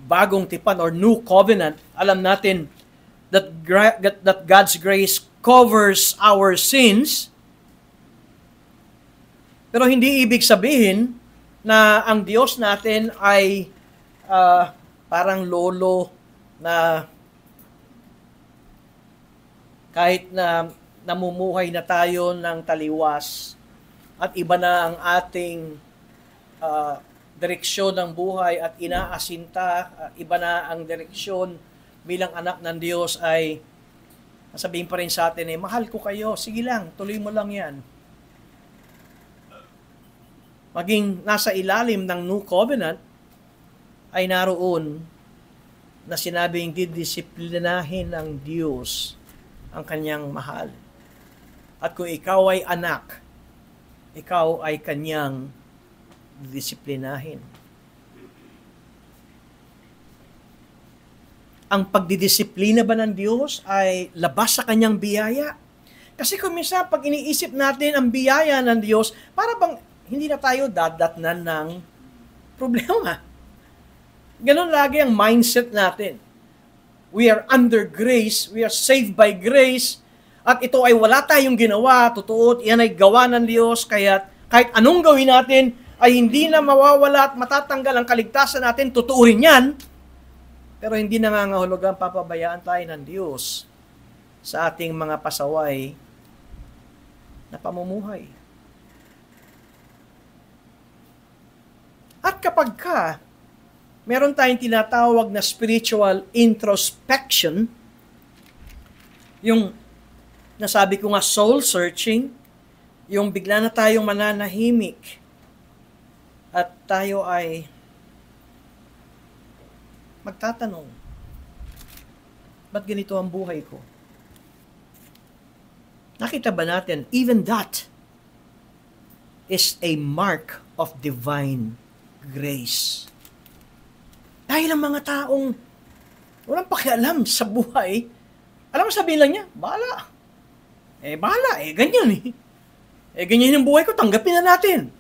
bagong tipan or new covenant, alam natin that God's grace covers our sins, pero hindi ibig sabihin na ang Diyos natin ay parang lolo na kahit na namumuhay na tayo ng taliwas at iba na ang ating direksyon ng buhay at inaasinta, iba na ang direksyon bilang anak ng Diyos ay sabihin pa rin sa atin mahal ko kayo, sige lang, tuloy mo lang yan. Maging nasa ilalim ng New Covenant ay naroon na sinabing didisiplinahin ng Diyos ang kanyang mahal. At kung ikaw ay anak, ikaw ay kanyang disiplinahin. Ang pagdidisiplina ba ng Diyos ay labas sa kanyang biyaya? Kasi kung minsan, pag iniisip natin ang biyaya ng Diyos, para bang hindi na tayo dadatnan ng problema. Ganon lagi ang mindset natin. We are under grace, we are saved by grace, at ito ay wala tayong ginawa, totoo, yan ay gawa ng Diyos, kaya kahit anong gawin natin, ay hindi na mawawala at matatanggal ang kaligtasan natin, totoo rin yan, pero hindi nangangahulugang papabayaan tayo ng Diyos sa ating mga pasaway na pamumuhay. At kapag meron tayong tinatawag na spiritual introspection, yung nasabi ko nga soul searching, yung bigla na tayong mananahimik at tayo ay magtatanong, ba't ganito ang buhay ko? Nakita ba natin, even that is a mark of divine grace. Dahil ang mga taong walang pakialam sa buhay, alam mo sabihin lang niya, bahala. Bahala, ganyan ganyan yung buhay ko, tanggapin na natin.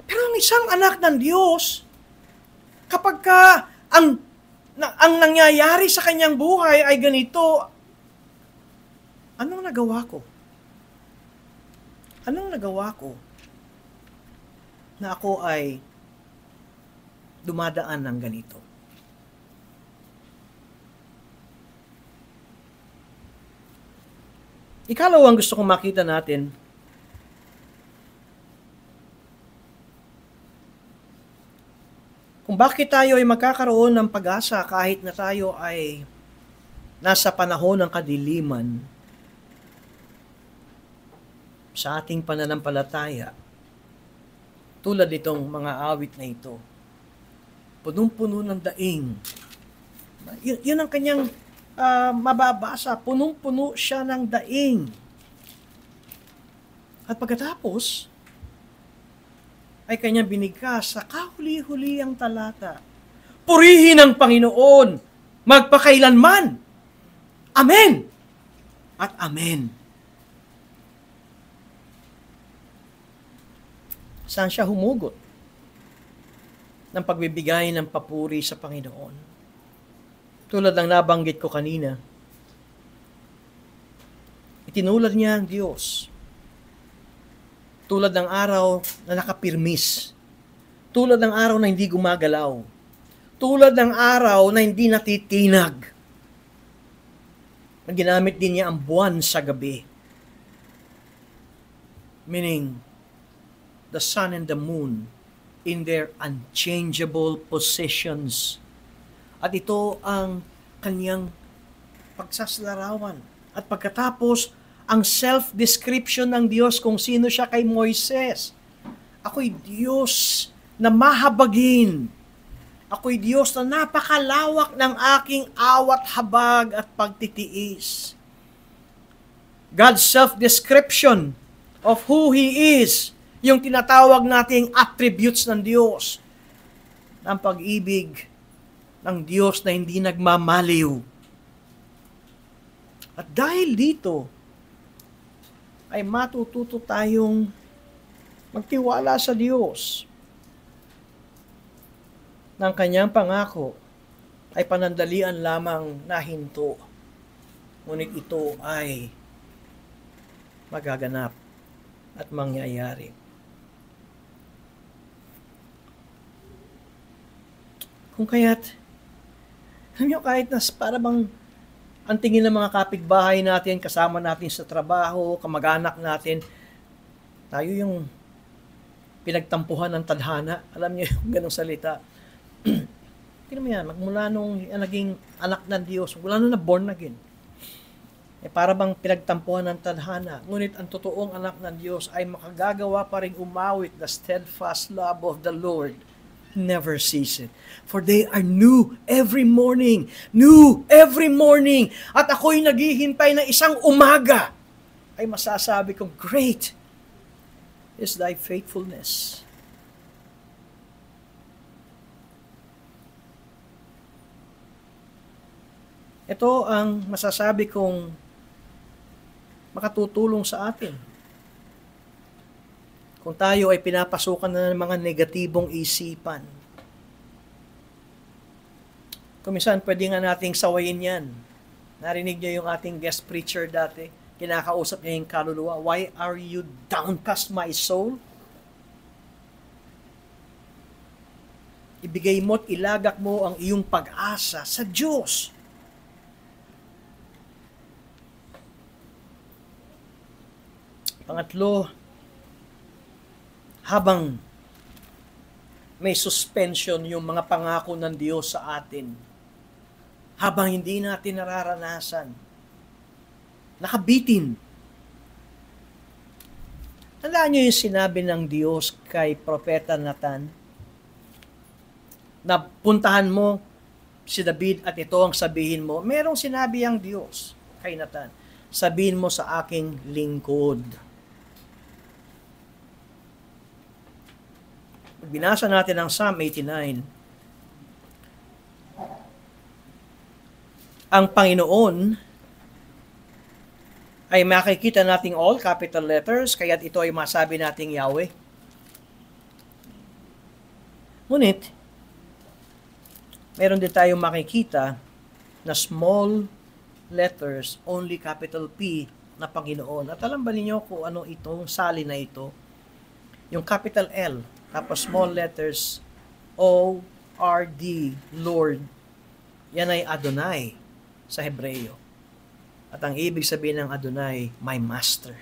Pero ang isang anak ng Diyos, kapag ang nangyayari sa kanyang buhay ay ganito, anong nagawa ko? Anong nagawa ko na ako ay dumadaan ng ganito? Ikalawang gusto kong makita natin, kung bakit tayo ay magkakaroon ng pag-asa kahit na tayo ay nasa panahon ng kadiliman sa ating pananampalataya, Tulad nitong mga awit na ito. Punong-puno ng daing. Yun ang kanyang mababasa. Punong-puno siya ng daing. At pagkatapos, ay kanyang binigkas sa kahuli-huli ang talata. Purihin ang Panginoon, magpakailanman. Amen. At amen. Saan siya humugot? Ng pagbibigay ng papuri sa Panginoon. Tulad ng nabanggit ko kanina, itinulad niya ang Diyos. Tulad ng araw na nakapirmis. Tulad ng araw na hindi gumagalaw. Tulad ng araw na hindi natitinag. Ginamit din niya ang buwan sa gabi. Meaning, the sun and the moon in their unchangeable positions. At ito ang kanyang pagsasalarawan. At pagkatapos, ang self-description ng Diyos kung sino siya kay Moises. Ako'y Diyos na mahabagin. Ako'y Diyos na napakalawak ng aking awat habag at pagtitiis. God's self-description of who He is, yung tinatawag nating attributes ng Diyos, ng pag-ibig ng Diyos na hindi nagmamaliw. At dahil dito, ay matututo tayong magtiwala sa Diyos ng kanyang pangako ay panandalian lamang na hinto. Ngunit ito ay magaganap at mangyayari. Kung kaya't, alam nyo, kahit na para bang ang tingin ng mga kapitbahay natin, kasama natin sa trabaho, kamag-anak natin, tayo yung pinagtampuhan ng tadhana. Alam niyo yung ganong salita. Tingnan mo yan, magmula nung naging anak ng Diyos, mula nung na-born again, para bang pinagtampuhan ng tadhana. Ngunit ang totoong anak ng Diyos ay makagagawa pa rin umawit. The steadfast love of the Lord never ceases. For they are new every morning. New every morning. At ako'y naghihintay na isang umaga ay masasabi kong, great is thy faithfulness. Ito ang masasabi kong makatutulong sa atin. Kung tayo ay pinapasukan na ng mga negatibong isipan. Kung minsan, pwede nga nating sawayin yan. Narinig niyo yung ating guest preacher dati. Kinakausap niya yung kaluluwa. Why are you downcast, my soul? Ibigay mo at ilagak mo ang iyong pag-asa sa Diyos. Pangatlo, habang may suspension yung mga pangako ng Diyos sa atin, habang hindi natin nararanasan, nakabitin. Tandaan niyo yung sinabi ng Diyos kay Propeta Nathan, na puntahan mo si David at ito ang sabihin mo. Merong sinabi ang Diyos kay Nathan, sabihin mo sa aking lingkod. Binasa natin ang Psalm 89. Ang Panginoon ay makikita nating all capital letters, kaya ito ay masabi nating Yahweh. Ngunit, meron din tayong makikita na small letters, only capital P na Panginoon. At alam ba ninyo kung ano itong sali na ito? Yung capital L, tapos small letters, O-R-D, Lord. Yan ay Adonai sa Hebreo. At ang ibig sabihin ng Adonai, my master.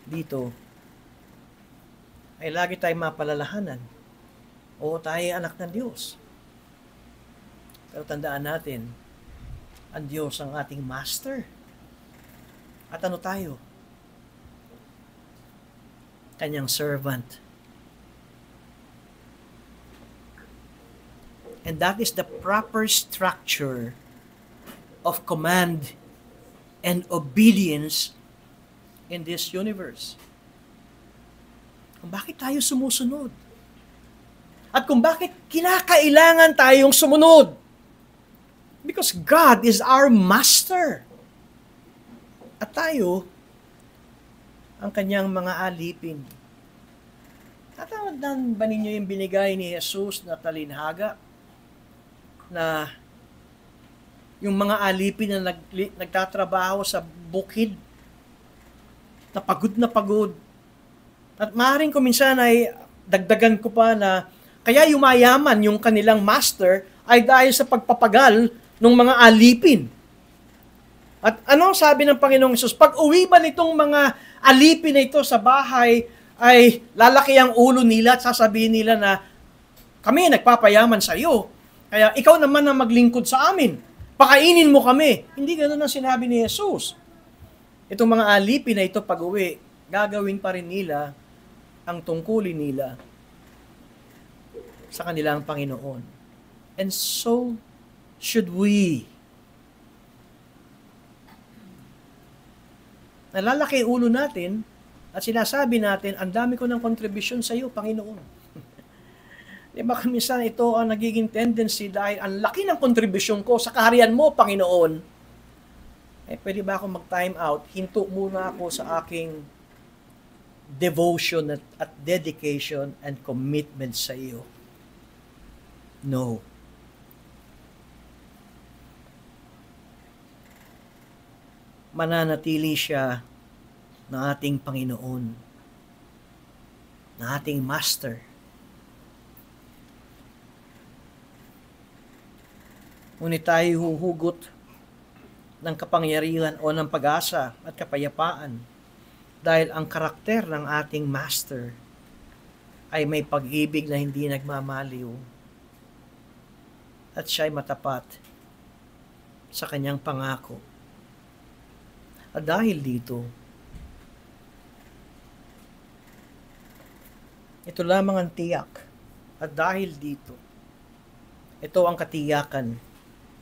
Dito, ay lagi tayong mapalalahanan. O tayo ay anak ng Diyos. Pero tandaan natin, ang Diyos ang ating master. At ano tayo? kanyang servant. And that is the proper structure of command and obedience in this universe. Kung bakit tayo sumusunod. At kung bakit kinakailangan tayong sumunod. Because God is our master. At tayo, ang kanyang mga alipin. Tatawagdan ba ninyo yung binigay ni Jesus na talinhaga? Na yung mga alipin na nagtatrabaho sa bukid, na pagod. At maaaring kuminsan ay dagdagan ko pa na kaya yumayaman yung kanilang master ay dahil sa pagpapagal ng mga alipin. At ano sabi ng Panginoong Hesus? Pag uwi ba nitong mga alipin na ito sa bahay, ay lalaki ang ulo nila at sasabihin nila na kami nagpapayaman sa iyo. Kaya ikaw naman ang maglingkod sa amin. Pakainin mo kami. Hindi ganoon ang sinabi ni Jesus. Itong mga alipin na ito pag-uwi, gagawin pa rin nila ang tungkulin nila sa kanilang Panginoon. And so should we. Nalalaki ulo natin at sinasabi natin, ang dami ko ng kontribusyon sa iyo, Panginoon. Di ba minsan ito ang nagiging tendency dahil ang laki ng kontribusyon ko sa kaharian mo, Panginoon. Pwede ba ako mag-time out? Hinto muna ako sa aking devotion at dedication and commitment sa iyo. No. Mananatili siya na ating Panginoon, na ating Master. Ngunit tayo huhugot ng kapangyarihan o ng pag-asa at kapayapaan dahil ang karakter ng ating Master ay may pag-ibig na hindi nagmamaliw at siya'y matapat sa kanyang pangako. At dahil dito, ito lamang ang tiyak. At dahil dito, ito ang katiyakan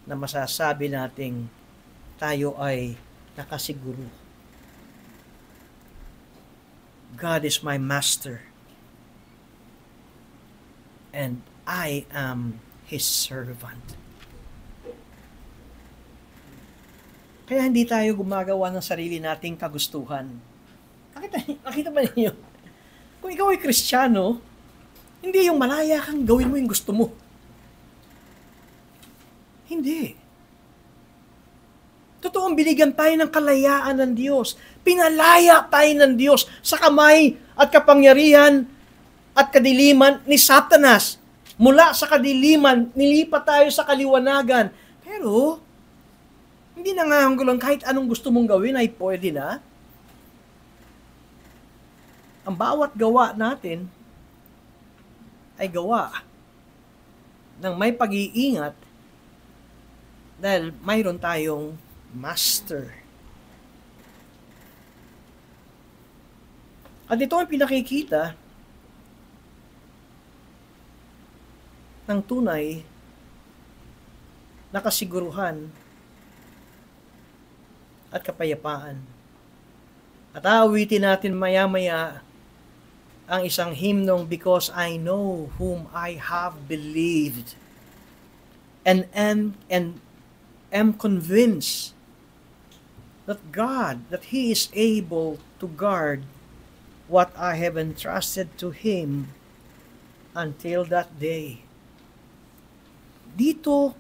na masasabi nating tayo ay nakasiguro. God is my master and I am His servant. Kaya hindi tayo gumagawa ng sarili nating kagustuhan. Nakita ba niyo? Kung ikaw ay Kristiyano, hindi yung malaya kang gawin mo yung gusto mo. Hindi. Totoong binigyan tayo ng kalayaan ng Diyos. Pinalaya tayo ng Diyos sa kamay at kapangyarihan at kadiliman ni Satanas. Mula sa kadiliman, nilipat tayo sa kaliwanagan. Pero, hindi nangangahulugan kahit anong gusto mong gawin ay pwede na. Ang bawat gawa natin ay gawa ng may pag-iingat dahil mayroon tayong master. At ito ang pinakikita ng tunay na kasiguruhan at kapayapaan. At aawitin natin maya-maya ang isang himnong Because I Know Whom I Have Believed and am convinced that God, that He is able to guard what I have entrusted to Him until that day. Dito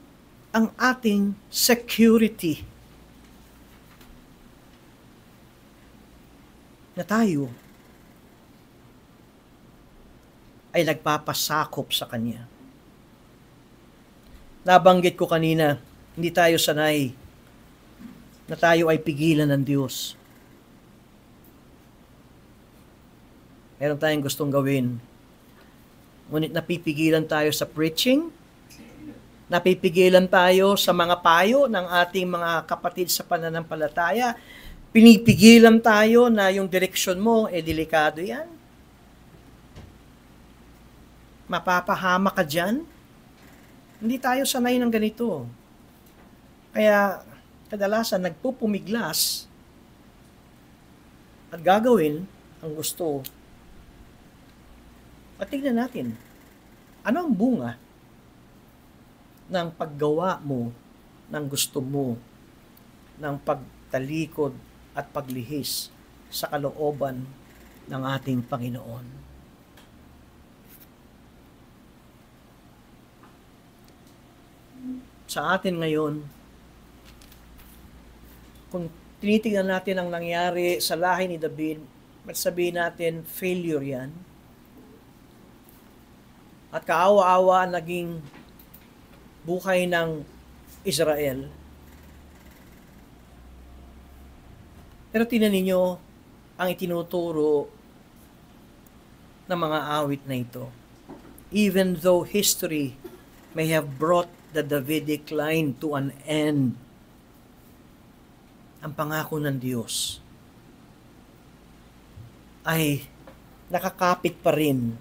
ang ating security na tayo ay nagpapasakop sa Kanya. Nabanggit ko kanina, hindi tayo sanay na tayo ay pigilan ng Diyos. Meron tayong gustong gawin. Ngunit napipigilan tayo sa preaching, napipigilan tayo sa mga payo ng ating mga kapatid sa pananampalataya, pinipigilan tayo na yung direksyon mo, delikado yan. Mapapahama ka dyan? Hindi tayo sanay ng ganito. Kaya kadalasan nagpupumiglas at gagawin ang gusto. At tignan natin, ano ang bunga ng paggawa mo ng gusto mo, ng pagtalikod at paglihis sa kalooban ng ating Panginoon. Sa atin ngayon, kung tinitingnan natin ang nangyari sa lahi ni David, sabihin natin, failure yan. At kaawa-awa naging buhay ng Israel. Pero tingnan ninyo ang itinuturo ng mga awit na ito. Even though history may have brought the Davidic line to an end, ang pangako ng Diyos ay nakakapit pa rin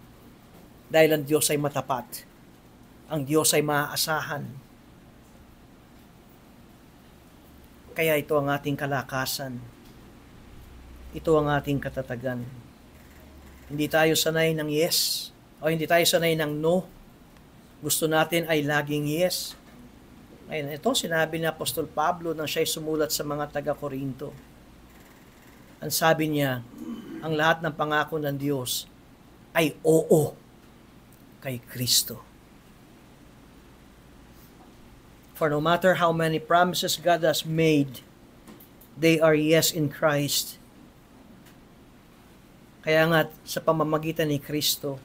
dahil ang Diyos ay matapat. Ang Diyos ay maaasahan. Kaya ito ang ating kalakasan. Ito ang ating katatagan. Hindi tayo sanay ng yes o hindi tayo sanay ng no. Gusto natin ay laging yes. Ngayon, ito sinabi ni Apostol Pablo nang siya'y sumulat sa mga taga-Korinto. Ang sabi niya, ang lahat ng pangako ng Diyos ay oo kay Kristo. For no matter how many promises God has made, they are yes in Christ. Kaya nga sa pamamagitan ni Kristo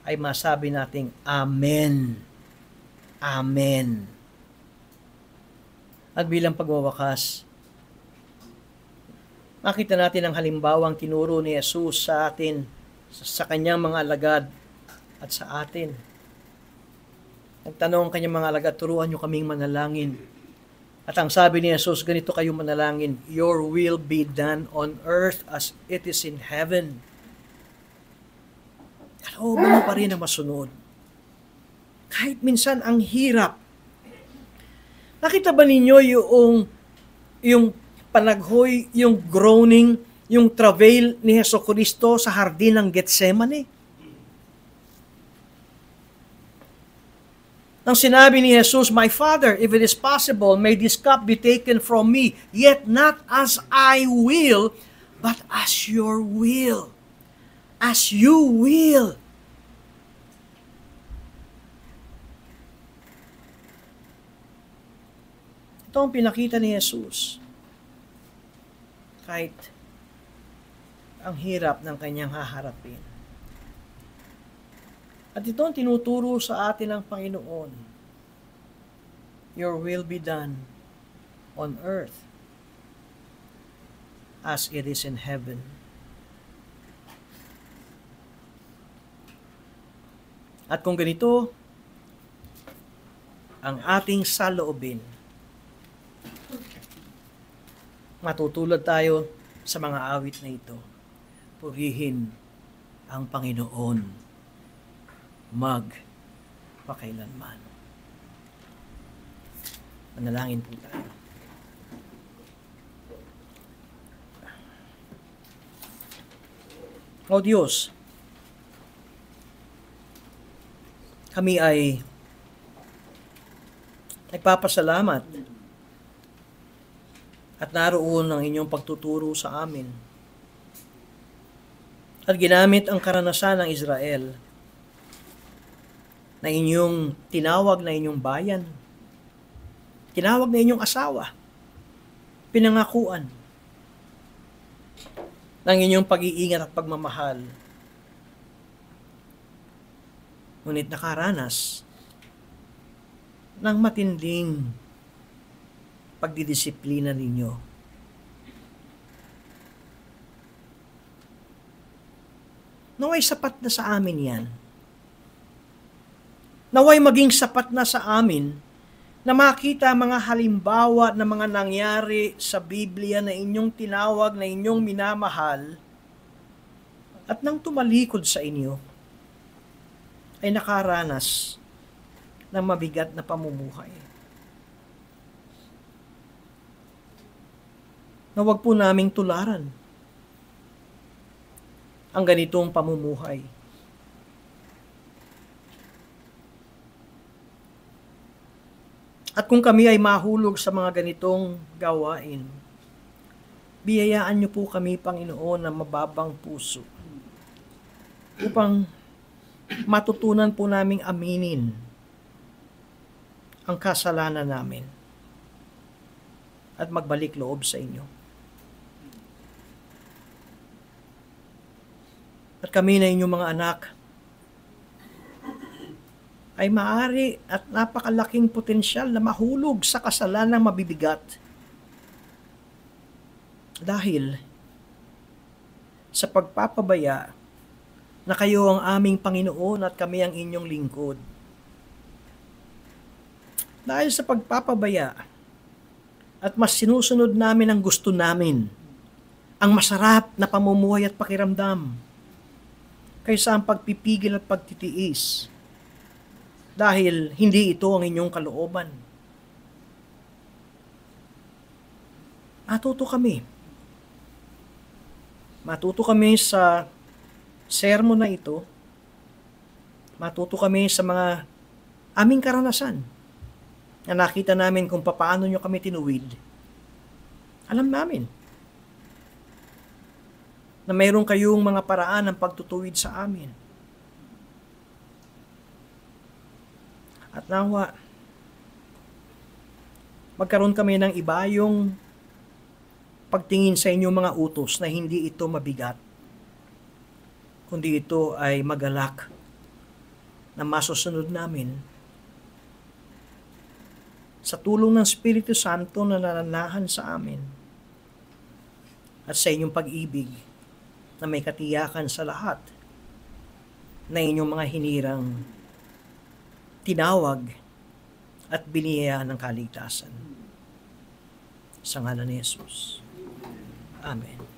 ay masabi nating Amen. Amen. At bilang pagwawakas, makita natin ang halimbawang tinuro ni Jesus sa atin, sa kanyang mga alagad at sa atin. Nagtanong ang kanyang mga alagad, turuan niyo kaming manalangin. At ang sabi ni Jesus, ganito kayo manalangin, your will be done on earth as it is in heaven. Kalooban mo pa rin na masunod. Kahit minsan ang hirap. Nakita ba ninyo yung panaghoy, yung groaning, yung travail ni Jesucristo sa hardin ng Getsemane? Nang sinabi ni Jesus, my Father, if it is possible, may this cup be taken from me, yet not as I will, but as your will. As you will. Ito ang pinakita ni Jesus. Kahit ang hirap ng kanyang haharapin. At ito ang tinuturo sa atin ng Panginoon. Your will be done on earth as it is in heaven. At kung ganito, ang ating saloobin, matutulad tayo sa mga awit na ito. Purihin ang Panginoon magpakailanman. Manalangin po tayo. O Diyos, kami ay nagpapasalamat at naroon ang inyong pagtuturo sa amin. At ginamit ang karanasan ng Israel na inyong tinawag na inyong bayan, tinawag na inyong asawa, pinangakuan ng inyong pag-iingat at pagmamahal. Ngunit nakaranas ng matinding pagdidisiplina ninyo. Naway sapat na sa amin yan. Naway maging sapat na sa amin na makita mga halimbawa na mga nangyari sa Biblia na inyong tinawag, na inyong minamahal, at nang tumalikod sa inyo, ay nakaranas ng mabigat na pamumuhay. Na wag po naming tularan ang ganitong pamumuhay. At kung kami ay mahulog sa mga ganitong gawain, biyayaan niyo po kami, Panginoon, na mababang puso upang matutunan po naming aminin ang kasalanan namin at magbalik loob sa inyo. At kami na inyong mga anak ay maaari at napakalaking potensyal na mahulog sa kasalanang mabibigat dahil sa pagpapabaya na kayo ang aming Panginoon at kami ang inyong lingkod. Dahil sa pagpapabaya at mas sinusunod namin ang gusto namin, ang masarap na pamumuhay at pakiramdam, kaysa ang pagpipigil at pagtitiis, dahil hindi ito ang inyong kalooban. Matuto kami sa sermon na ito. Matuto kami sa mga aming karanasan na nakita namin kung paano nyo kami tinuwid. Alam namin na mayroon kayong mga paraan ng pagtutuwid sa amin. At nawa, magkaroon kami ng ibayong pagtingin sa inyong mga utos na hindi ito mabigat, kundi ito ay magalak na masusunod namin sa tulong ng Espiritu Santo na nananahan sa amin at sa inyong pag-ibig na may katiyakan sa lahat na inyong mga hinirang tinawag at biniyayaan ng kaligtasan. Sa ngalan ni Jesus. Amen.